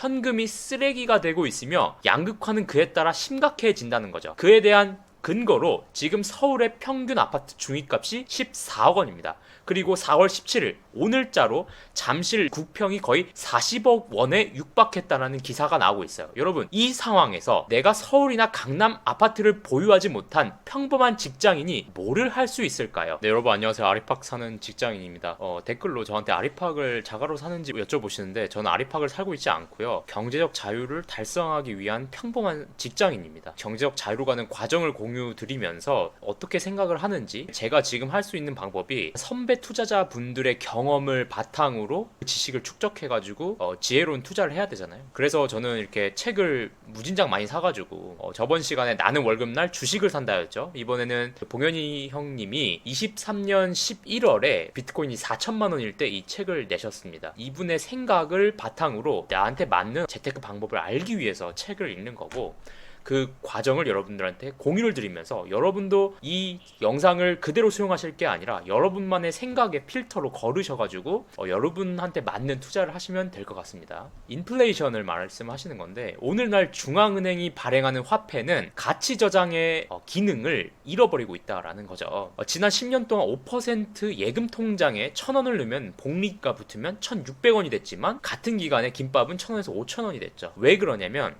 현금이 쓰레기가 되고 있으며 양극화는 그에 따라 심각해진다는 거죠. 그에 대한 근거로 지금 서울의 평균 아파트 중위값이 14억 원입니다. 그리고 4월 17일 오늘자로 잠실 9평이 거의 40억 원에 육박했다는 기사가 나오고 있어요. 여러분, 이 상황에서 내가 서울이나 강남 아파트를 보유하지 못한 평범한 직장인이 뭐를 할 수 있을까요? 네, 여러분 안녕하세요. 아리팍 사는 직장인입니다. 댓글로 저한테 아리팍을 자가로 사는지 여쭤보시는데 저는 아리팍을 살고 있지 않고요. 경제적 자유를 달성하기 위한 평범한 직장인입니다. 경제적 자유로 가는 과정을 공유 드리면서 어떻게 생각을 하는지, 제가 지금 할 수 있는 방법이 선배 투자자 분들의 경험을 바탕으로 지식을 축적해가지고 지혜로운 투자를 해야 되잖아요. 그래서 저는 이렇게 책을 무진장 많이 사가지고 저번 시간에 나는 월급날 주식을 산다였죠. 이번에는 봉현이 형님이 23년 11월에 비트코인이 4천만 원일 때 이 책을 내셨습니다. 이분의 생각을 바탕으로 나한테 맞는 재테크 방법을 알기 위해서 책을 읽는 거고, 그 과정을 여러분들한테 공유를 드리면서 여러분도 이 영상을 그대로 수용하실 게 아니라 여러분만의 생각의 필터로 거르셔가지고 여러분한테 맞는 투자를 하시면 될 것 같습니다. 인플레이션을 말씀하시는 건데, 오늘날 중앙은행이 발행하는 화폐는 가치 저장의 기능을 잃어버리고 있다라는 거죠. 지난 10년 동안 5% 예금 통장에 1,000원을 넣으면 복리가 붙으면 1,600원이 됐지만 같은 기간에 김밥은 1,000원에서 5,000원이 됐죠. 왜 그러냐면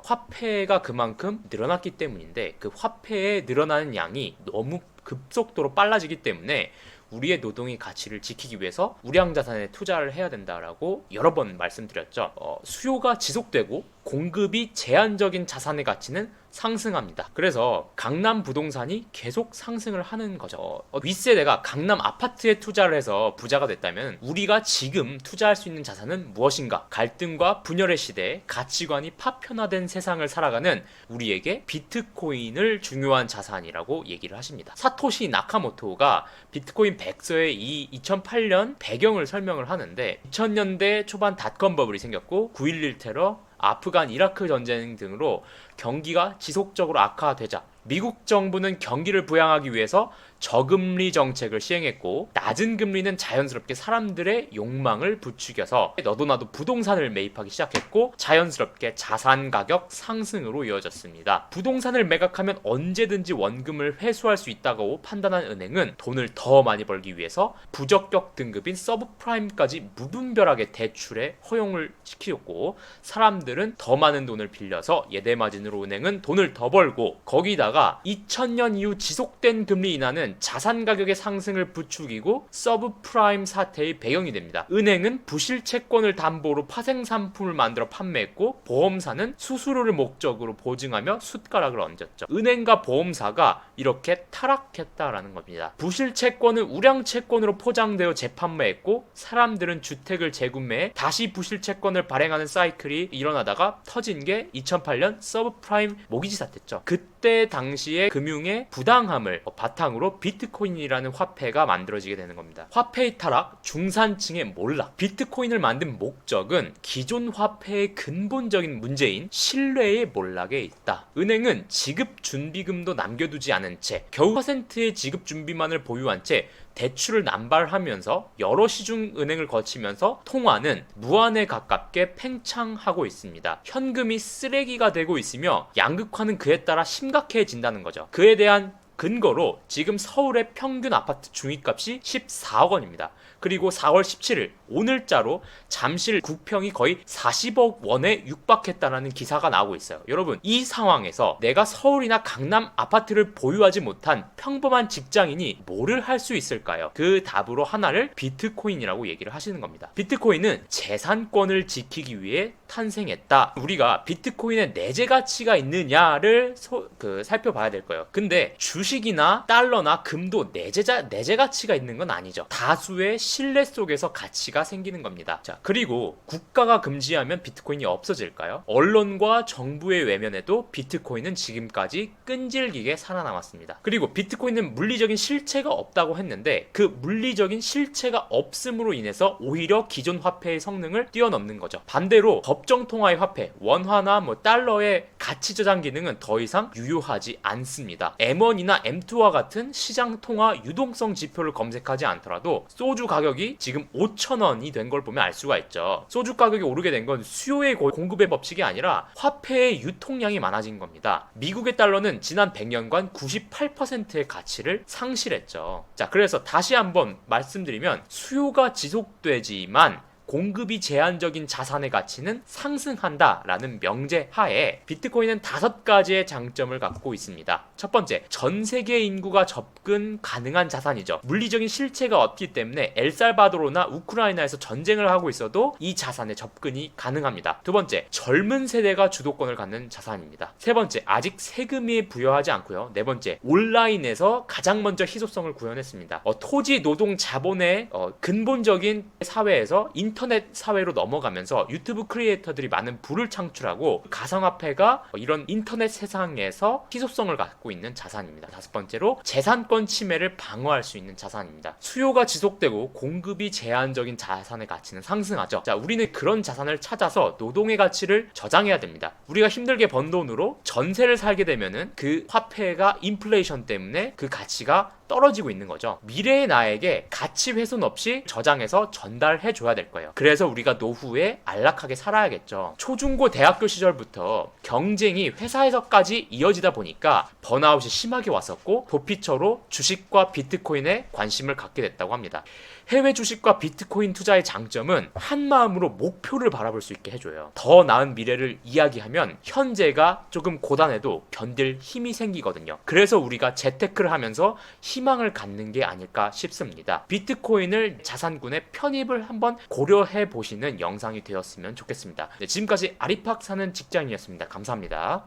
화폐가 그만큼 늘어났기 때문인데, 그 화폐에 늘어나는 양이 너무 급속도로 빨라지기 때문에 우리의 노동의 가치를 지키기 위해서 우량자산에 투자를 해야 된다라고 여러 번 말씀드렸죠. 수요가 지속되고 공급이 제한적인 자산의 가치는 상승합니다. 그래서 강남 부동산이 계속 상승을 하는 거죠. 윗세대가 강남 아파트에 투자를 해서 부자가 됐다면 우리가 지금 투자할 수 있는 자산은 무엇인가? 갈등과 분열의 시대에 가치관이 파편화된 세상을 살아가는 우리에게 비트코인을 중요한 자산이라고 얘기를 하십니다. 사토시 나카모토가 비트코인 백서의 이 2008년 배경을 설명을 하는데, 2000년대 초반 닷컴 버블이 생겼고 9.11 테러, 아프간 이라크 전쟁 등으로 경기가 지속적으로 악화되자 미국 정부는 경기를 부양하기 위해서 저금리 정책을 시행했고, 낮은 금리는 자연스럽게 사람들의 욕망을 부추겨서 너도 나도 부동산을 매입하기 시작했고, 자연스럽게 자산 가격 상승으로 이어졌습니다. 부동산을 매각하면 언제든지 원금을 회수할 수 있다고 판단한 은행은 돈을 더 많이 벌기 위해서 부적격 등급인 서브프라임까지 무분별하게 대출에 허용을 시켰고, 사람들은 더 많은 돈을 빌려서 예대마진으로 은행은 돈을 더 벌고, 거기다가 2000년 이후 지속된 금리 인하는 자산 가격의 상승을 부추기고 서브프라임 사태의 배경이 됩니다. 은행은 부실 채권을 담보로 파생 상품을 만들어 판매했고, 보험사는 수수료를 목적으로 보증하며 숟가락을 얹었죠. 은행과 보험사가 이렇게 타락했다라는 겁니다. 부실 채권은 우량 채권으로 포장되어 재판매했고, 사람들은 주택을 재구매해 다시 부실 채권을 발행하는 사이클이 일어나다가 터진 게 2008년 서브프라임 모기지 사태죠. 그때 당시에 금융의 부당함을 바탕으로 비트코인이라는 화폐가 만들어지게 되는 겁니다. 화폐의 타락, 중산층의 몰락. 비트코인을 만든 목적은 기존 화폐의 근본적인 문제인 신뢰의 몰락에 있다. 은행은 지급 준비금도 남겨두지 않은 채 겨우 %의 지급 준비만을 보유한 채 대출을 남발하면서 여러 시중은행을 거치면서 통화는 무한에 가깝게 팽창하고 있습니다. 현금이 쓰레기가 되고 있으며 양극화는 그에 따라 심각해진다는 거죠. 그에 대한 근거로 지금 서울의 평균 아파트 중위값이 14억 원입니다. 그리고 4월 17일 오늘자로 잠실 9평이 거의 40억 원에 육박했다는 기사가 나오고 있어요. 여러분, 이 상황에서 내가 서울이나 강남 아파트를 보유하지 못한 평범한 직장인이 뭐를 할 수 있을까요? 그 답으로 하나를 비트코인이라고 얘기를 하시는 겁니다. 비트코인은 재산권을 지키기 위해 탄생했다. 우리가 비트코인의 내재 가치가 있느냐를 살펴봐야 될 거예요. 근데 주식이나 달러나 금도 내재 가치가 있는 건 아니죠. 다수의 신뢰 속에서 가치가 생기는 겁니다. 자, 그리고 국가가 금지하면 비트코인이 없어질까요? 언론과 정부의 외면에도 비트코인은 지금까지 끈질기게 살아남았습니다. 그리고 비트코인은 물리적인 실체가 없다고 했는데, 그 물리적인 실체가 없음으로 인해서 오히려 기존 화폐의 성능을 뛰어넘는 거죠. 반대로 법정 통화의 화폐, 원화나 달러의 가치 저장 기능은 더 이상 유효하지 않습니다. M1이나 M1이나 M2와 같은 시장 통화 유동성 지표를 검색하지 않더라도 소주 가격이 지금 5,000원이 된 걸 보면 알 수가 있죠. 소주 가격이 오르게 된 건 수요의 공급의 법칙이 아니라 화폐의 유통량이 많아진 겁니다. 미국의 달러는 지난 100년간 98%의 가치를 상실했죠. 자, 그래서 다시 한번 말씀드리면 수요가 지속되지만 공급이 제한적인 자산의 가치는 상승한다라는 명제 하에 비트코인은 5가지의 장점을 갖고 있습니다. 첫 번째, 전 세계 인구가 접근 가능한 자산이죠. 물리적인 실체가 없기 때문에 엘살바도르나 우크라이나에서 전쟁을 하고 있어도 이 자산에 접근이 가능합니다. 두 번째, 젊은 세대가 주도권을 갖는 자산입니다. 세 번째, 아직 세금이 부여하지 않고요. 네 번째, 온라인에서 가장 먼저 희소성을 구현했습니다. 토지 노동 자본의 근본적인 사회에서 인터넷 사회로 넘어가면서 유튜브 크리에이터들이 많은 부를 창출하고 가상화폐가 이런 인터넷 세상에서 희소성을 갖고 있는 자산입니다. 다섯 번째로 재산권 침해를 방어할 수 있는 자산입니다. 수요가 지속되고 공급이 제한적인 자산의 가치는 상승하죠. 자, 우리는 그런 자산을 찾아서 노동의 가치를 저장해야 됩니다. 우리가 힘들게 번 돈으로 전세를 살게 되면은 그 화폐가 인플레이션 때문에 그 가치가 떨어지고 있는 거죠. 미래의 나에게 가치 훼손 없이 저장해서 전달해 줘야 될 거예요. 그래서 우리가 노후에 안락하게 살아야겠죠. 초중고 대학교 시절부터 경쟁이 회사에서까지 이어지다 보니까 번아웃이 심하게 왔었고 도피처로 주식과 비트코인에 관심을 갖게 됐다고 합니다. 해외 주식과 비트코인 투자의 장점은 한마음으로 목표를 바라볼 수 있게 해줘요. 더 나은 미래를 이야기하면 현재가 조금 고단해도 견딜 힘이 생기거든요. 그래서 우리가 재테크를 하면서 희망을 갖는 게 아닐까 싶습니다. 비트코인을 자산군에 편입을 한번 고려해 보시는 영상이 되었으면 좋겠습니다. 네, 지금까지 아리팍 사는 직장인이었습니다. 감사합니다.